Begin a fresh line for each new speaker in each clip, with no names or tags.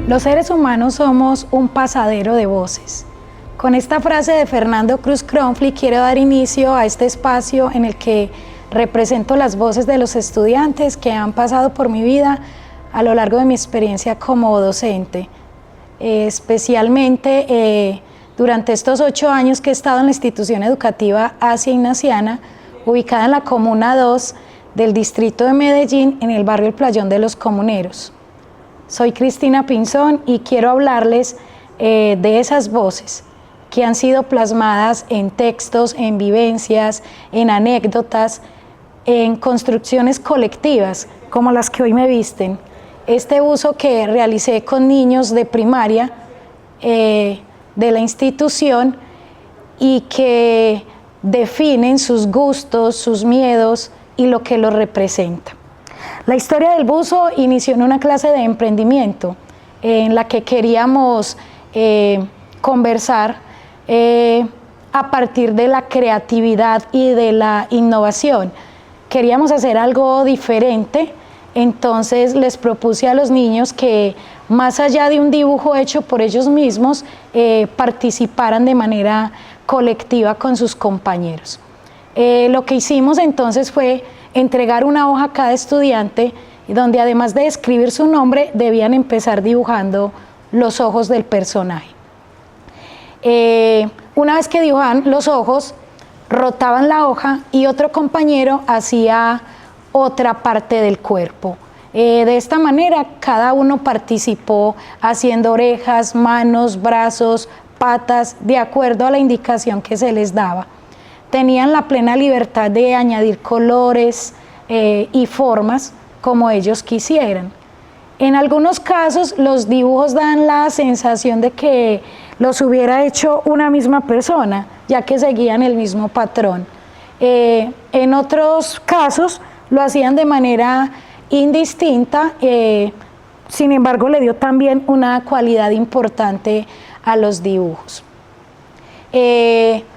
Los seres humanos somos un pasadero de voces. Con esta frase de Fernando Cruz Cronfli quiero dar inicio a este espacio en el que represento las voces de los estudiantes que han pasado por mi vida a lo largo de mi experiencia como docente. Especialmente durante estos 8 años que he estado en la institución educativa Asia Ignaciana, ubicada en la Comuna 2 del distrito de Medellín, en el barrio El Playón de los Comuneros. Soy Cristina Pinzón y quiero hablarles de esas voces que han sido plasmadas en textos, en vivencias, en anécdotas, en construcciones colectivas, como las que hoy me visten. Este uso que realicé con niños de primaria de la institución y que definen sus gustos, sus miedos y lo que los representa. La historia del buzo inició en una clase de emprendimiento en la que queríamos conversar a partir de la creatividad y de la innovación. Queríamos hacer algo diferente, entonces les propuse a los niños que más allá de un dibujo hecho por ellos mismos, participaran de manera colectiva con sus compañeros. Lo que hicimos entonces fue entregar una hoja a cada estudiante, donde además de escribir su nombre, debían empezar dibujando los ojos del personaje. Una vez que dibujaban los ojos, rotaban la hoja y otro compañero hacía otra parte del cuerpo. De esta manera, cada uno participó haciendo orejas, manos, brazos, patas, de acuerdo a la indicación que se les daba. Tenían la plena libertad de añadir colores y formas como ellos quisieran. En algunos casos los dibujos dan la sensación de que los hubiera hecho una misma persona, ya que seguían el mismo patrón. En otros casos lo hacían de manera indistinta, sin embargo le dio también una cualidad importante a los dibujos.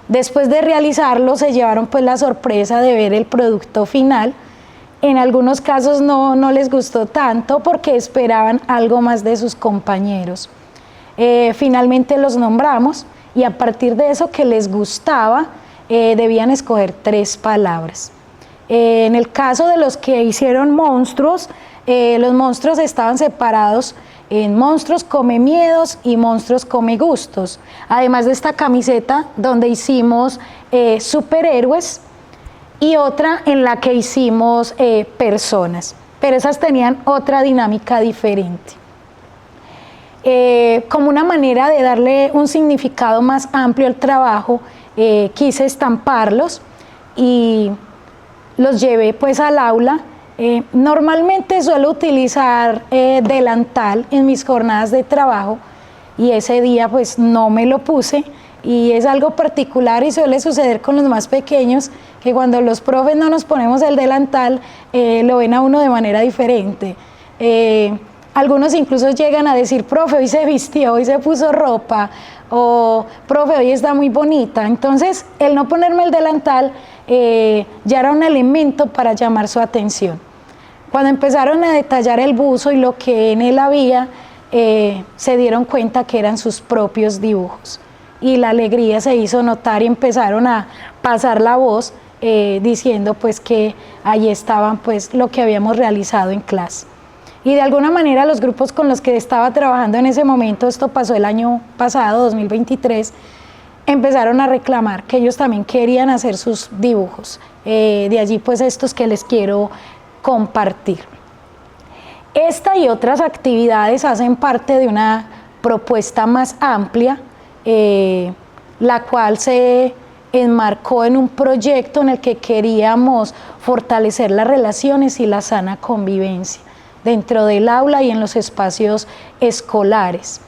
Después de realizarlo se llevaron pues la sorpresa de ver el producto final. En algunos casos no les gustó tanto porque esperaban algo más de sus compañeros. Finalmente los nombramos y a partir de eso que les gustaba debían escoger 3 palabras. En el caso de los que hicieron monstruos, los monstruos estaban separados en monstruos come miedos y monstruos come gustos. Además de esta camiseta donde hicimos superhéroes y otra en la que hicimos personas, pero esas tenían otra dinámica diferente. Como una manera de darle un significado más amplio al trabajo, quise estamparlos y los llevé pues al aula. Normalmente suelo utilizar delantal en mis jornadas de trabajo y ese día pues no me lo puse y es algo particular y suele suceder con los más pequeños que cuando los profes no nos ponemos el delantal lo ven a uno de manera diferente. Algunos incluso llegan a decir, profe, hoy se vistió, hoy se puso ropa, o profe, hoy está muy bonita. Entonces el no ponerme el delantal ya era un elemento para llamar su atención. Cuando empezaron a detallar el buzo y lo que en él había, se dieron cuenta que eran sus propios dibujos. Y la alegría se hizo notar y empezaron a pasar la voz diciendo pues que allí estaban pues lo que habíamos realizado en clase. Y de alguna manera los grupos con los que estaba trabajando en ese momento, esto pasó el año pasado, 2023, empezaron a reclamar que ellos también querían hacer sus dibujos. De allí pues estos que les quiero compartir. Esta y otras actividades hacen parte de una propuesta más amplia, la cual se enmarcó en un proyecto en el que queríamos fortalecer las relaciones y la sana convivencia dentro del aula y en los espacios escolares.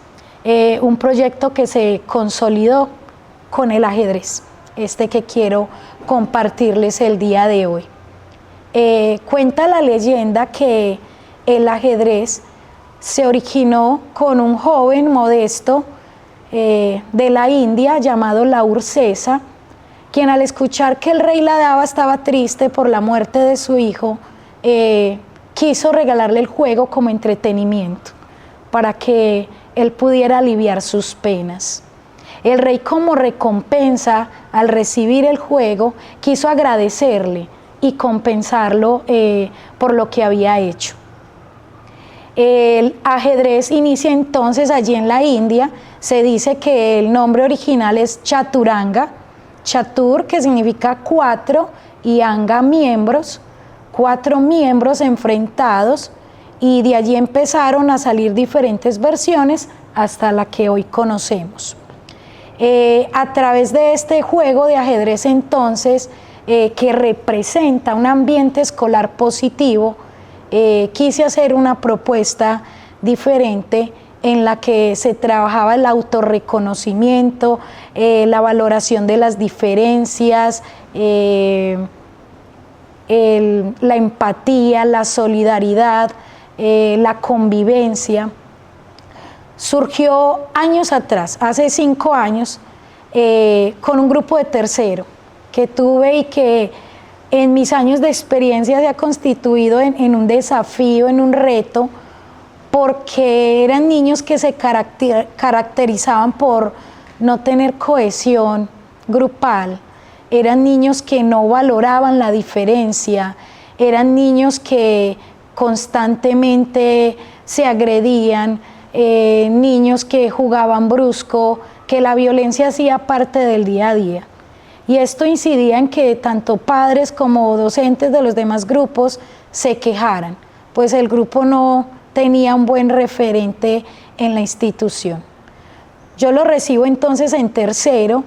Un proyecto que se consolidó con el ajedrez, este que quiero compartirles el día de hoy. Cuenta la leyenda que el ajedrez se originó con un joven modesto de la India llamado Laur Sesa, quien al escuchar que el rey la daba estaba triste por la muerte de su hijo, quiso regalarle el juego como entretenimiento. para que él pudiera aliviar sus penas. El rey, como recompensa al recibir el juego, quiso agradecerle y compensarlo por lo que había hecho. El ajedrez inicia entonces allí en la India. Se dice que el nombre original es Chaturanga, Chatur, que significa 4, y Anga, miembros, 4 miembros enfrentados, y de allí empezaron a salir diferentes versiones hasta la que hoy conocemos. A través de este juego de ajedrez entonces, que representa un ambiente escolar positivo, quise hacer una propuesta diferente en la que se trabajaba el autorreconocimiento, la valoración de las diferencias, la empatía, la solidaridad, la convivencia. Surgió años atrás, hace 5 años, con un grupo de tercero que tuve y que en mis años de experiencia se ha constituido en un desafío, en un reto, porque eran niños que se caracterizaban por no tener cohesión grupal, eran niños que no valoraban la diferencia, eran niños que constantemente se agredían, niños que jugaban brusco, que la violencia hacía parte del día a día. Y esto incidía en que tanto padres como docentes de los demás grupos se quejaran, pues el grupo no tenía un buen referente en la institución. Yo lo recibo entonces en tercero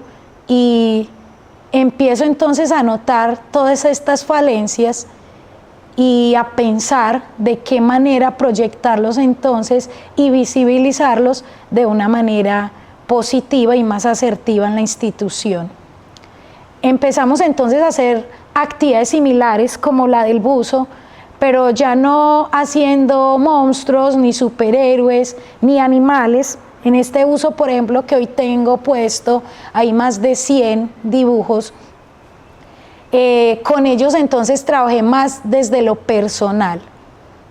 y empiezo entonces a notar todas estas falencias y a pensar de qué manera proyectarlos entonces y visibilizarlos de una manera positiva y más asertiva en la institución. Empezamos entonces a hacer actividades similares como la del buzo, pero ya no haciendo monstruos, ni superhéroes, ni animales. En este buzo, por ejemplo, que hoy tengo puesto, hay más de 100 dibujos. Con ellos entonces trabajé más desde lo personal.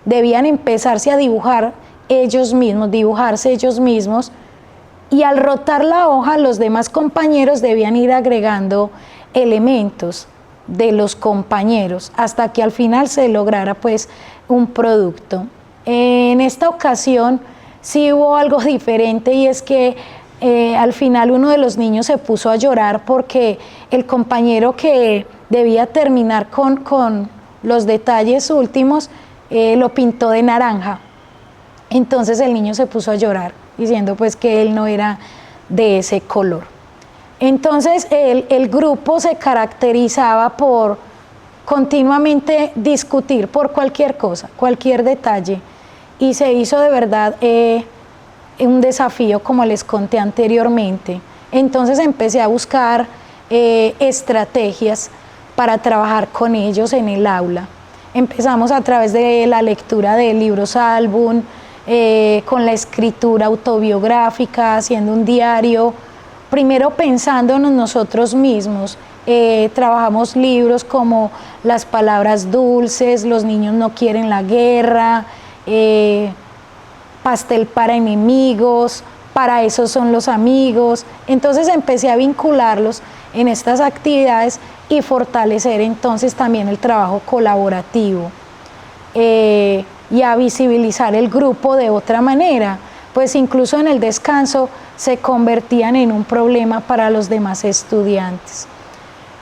Debían empezarse a dibujar ellos mismos, dibujarse ellos mismos, y al rotar la hoja los demás compañeros debían ir agregando elementos de los compañeros hasta que al final se lograra pues un producto. En esta ocasión sí hubo algo diferente, y es que al final uno de los niños se puso a llorar porque el compañero que debía terminar con los detalles últimos lo pintó de naranja. Entonces el niño se puso a llorar diciendo pues que él no era de ese color. Entonces el grupo se caracterizaba por continuamente discutir por cualquier cosa, cualquier detalle, y se hizo de verdad un desafío, como les conté anteriormente. Entonces empecé a buscar estrategias para trabajar con ellos en el aula. Empezamos a través de la lectura de libros álbum, con la escritura autobiográfica, haciendo un diario, primero pensándonos nosotros mismos. Trabajamos libros como Las palabras dulces, Los niños no quieren la guerra, Pastel para enemigos, Para eso son los amigos. Entonces empecé a vincularlos en estas actividades y fortalecer entonces también el trabajo colaborativo, y a visibilizar el grupo de otra manera, pues incluso en el descanso se convertían en un problema para los demás estudiantes.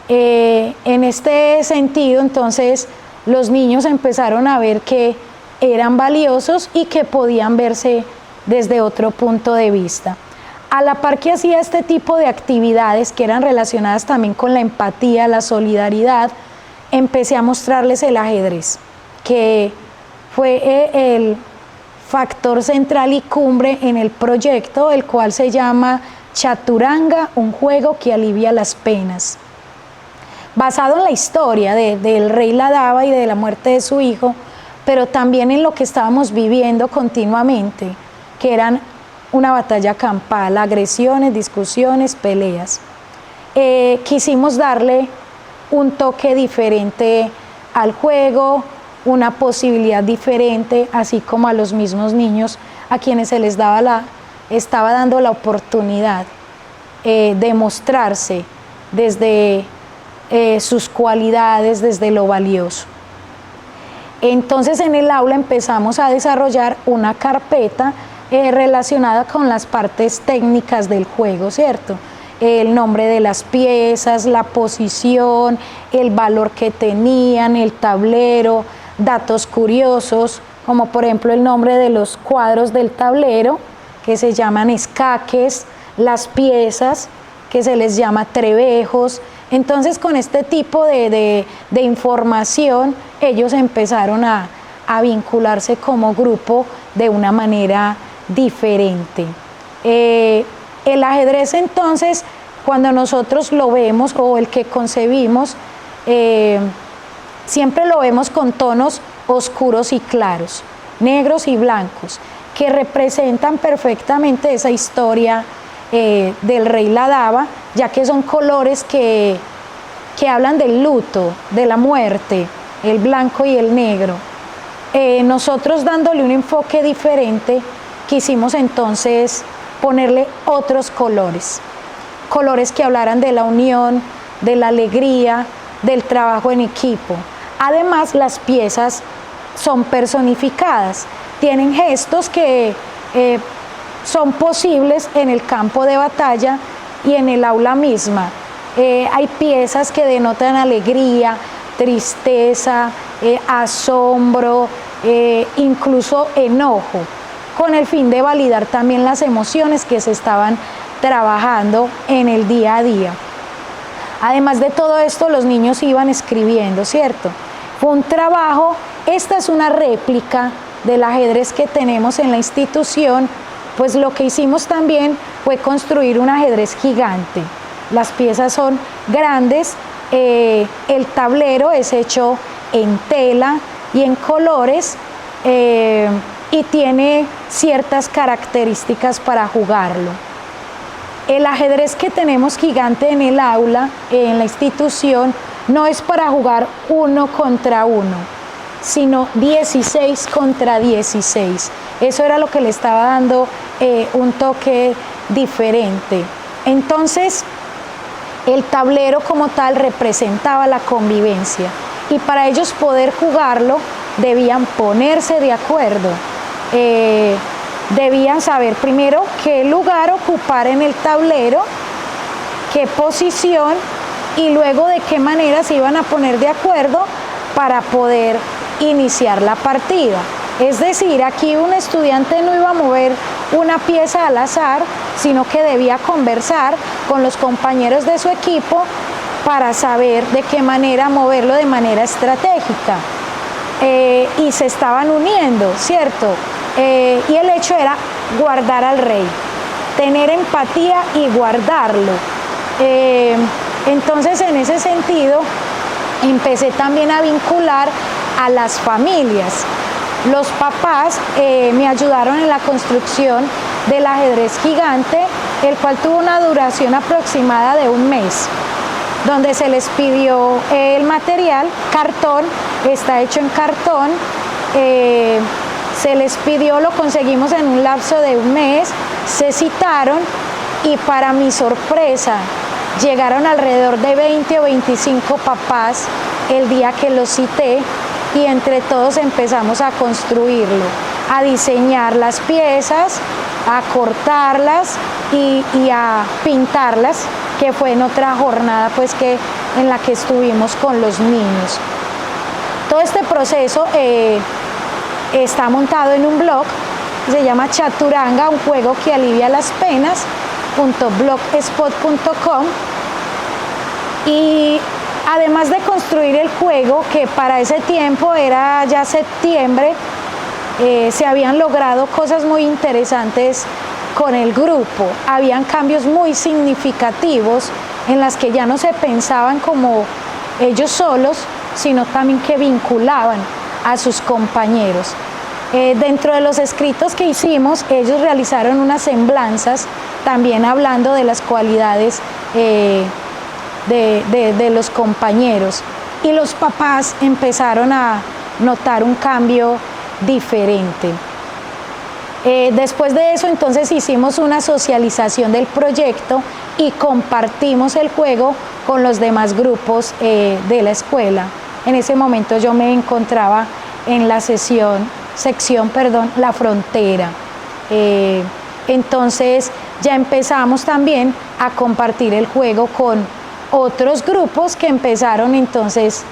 En este sentido, entonces, los niños empezaron a ver que eran valiosos y que podían verse desde otro punto de vista. A la par que hacía este tipo de actividades que eran relacionadas también con la empatía, la solidaridad, empecé a mostrarles el ajedrez, que fue el factor central y cumbre en el proyecto, el cual se llama Chaturanga, un juego que alivia las penas. Basado en la historia del rey Ladava y de la muerte de su hijo, pero también en lo que estábamos viviendo continuamente, que eran una batalla campal, agresiones, discusiones, peleas. Quisimos darle un toque diferente al juego, una posibilidad diferente, así como a los mismos niños, a quienes se les estaba dando la oportunidad de mostrarse desde sus cualidades, desde lo valioso. Entonces en el aula empezamos a desarrollar una carpeta relacionada con las partes técnicas del juego, ¿cierto? El nombre de las piezas, la posición, el valor que tenían, el tablero, datos curiosos, como por ejemplo el nombre de los cuadros del tablero, que se llaman escaques, las piezas, que se les llama trebejos. Entonces con este tipo de información ellos empezaron a vincularse como grupo de una manera diferente. El ajedrez entonces, cuando nosotros lo vemos o el que concebimos, siempre lo vemos con tonos oscuros y claros, negros y blancos, que representan perfectamente esa historia del rey Ladava, ya que son colores que hablan del luto, de la muerte, el blanco y el negro. Nosotros, dándole un enfoque diferente, quisimos entonces ponerle otros colores, colores que hablaran de la unión, de la alegría, del trabajo en equipo. Además, las piezas son personificadas, tienen gestos que son posibles en el campo de batalla y en el aula misma. Hay piezas que denotan alegría, tristeza, asombro, incluso enojo, con el fin de validar también las emociones que se estaban trabajando en el día a día. Además de todo esto, los niños iban escribiendo, ¿cierto? Fue un trabajo, esta es una réplica del ajedrez que tenemos en la institución, pues lo que hicimos también fue construir un ajedrez gigante. Las piezas son grandes, el tablero es hecho en tela y en colores, y tiene ciertas características para jugarlo. El ajedrez que tenemos gigante en el aula, en la institución, no es para jugar 1 contra 1, sino 16 contra 16. Eso era lo que le estaba dando un toque diferente. Entonces, el tablero como tal representaba la convivencia, y para ellos poder jugarlo debían ponerse de acuerdo. Debían saber primero qué lugar ocupar en el tablero, qué posición, y luego de qué manera se iban a poner de acuerdo para poder iniciar la partida. Es decir, aquí un estudiante no iba a mover una pieza al azar, sino que debía conversar con los compañeros de su equipo para saber de qué manera moverlo de manera estratégica. Y se estaban uniendo, ¿cierto? Y el hecho era guardar al rey, tener empatía y guardarlo. Entonces, en ese sentido, empecé también a vincular a las familias. Los papás me ayudaron en la construcción del ajedrez gigante, el cual tuvo una duración aproximada de 1 mes, donde se les pidió el material, cartón, está hecho en cartón, se les pidió, lo conseguimos en un lapso de 1 mes, se citaron y para mi sorpresa llegaron alrededor de 20 o 25 papás el día que los cité, y entre todos empezamos a construirlo, a diseñar las piezas, a cortarlas y a pintarlas, que fue en otra jornada pues en la que estuvimos con los niños. Todo este proceso está montado en un blog que se llama Chaturanga, un juego que alivia las penas, .blogspot.com, y además de construir el juego, que para ese tiempo era ya septiembre, se habían logrado cosas muy interesantes con el grupo. Habían cambios muy significativos en las que ya no se pensaban como ellos solos, sino también que vinculaban a sus compañeros. Dentro de los escritos que hicimos, ellos realizaron unas semblanzas, también hablando de las cualidades de los compañeros, y los papás empezaron a notar un cambio diferente. Después de eso, entonces hicimos una socialización del proyecto y compartimos el juego con los demás grupos de la escuela. En ese momento yo me encontraba en la sección La Frontera. Entonces ya empezamos también a compartir el juego con otros grupos que empezaron entonces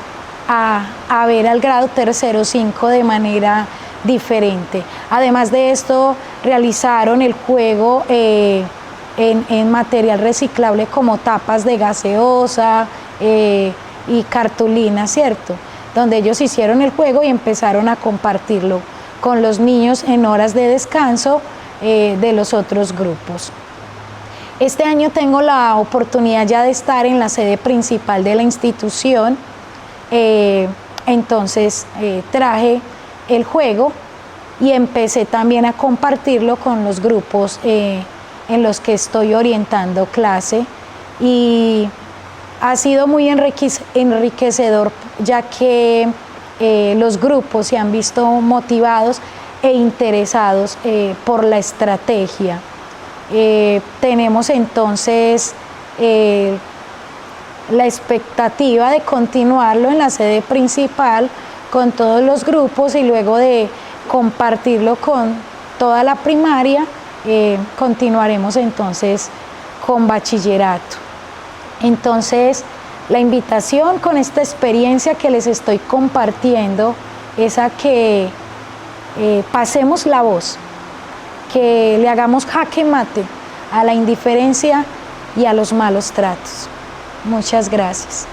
a ver al grado tercero 5 de manera diferente. Además de esto, realizaron el juego en material reciclable como tapas de gaseosa y cartulina, ¿cierto? Donde ellos hicieron el juego y empezaron a compartirlo con los niños en horas de descanso de los otros grupos. Este año tengo la oportunidad ya de estar en la sede principal de la institución, entonces traje el juego y empecé también a compartirlo con los grupos en los que estoy orientando clase, y ha sido muy enriquecedor, ya que los grupos se han visto motivados e interesados por la estrategia. Tenemos entonces la expectativa de continuarlo en la sede principal con todos los grupos, y luego de compartirlo con toda la primaria, continuaremos entonces con bachillerato. Entonces, la invitación con esta experiencia que les estoy compartiendo es a que pasemos la voz, que le hagamos jaque mate a la indiferencia y a los malos tratos. Muchas gracias.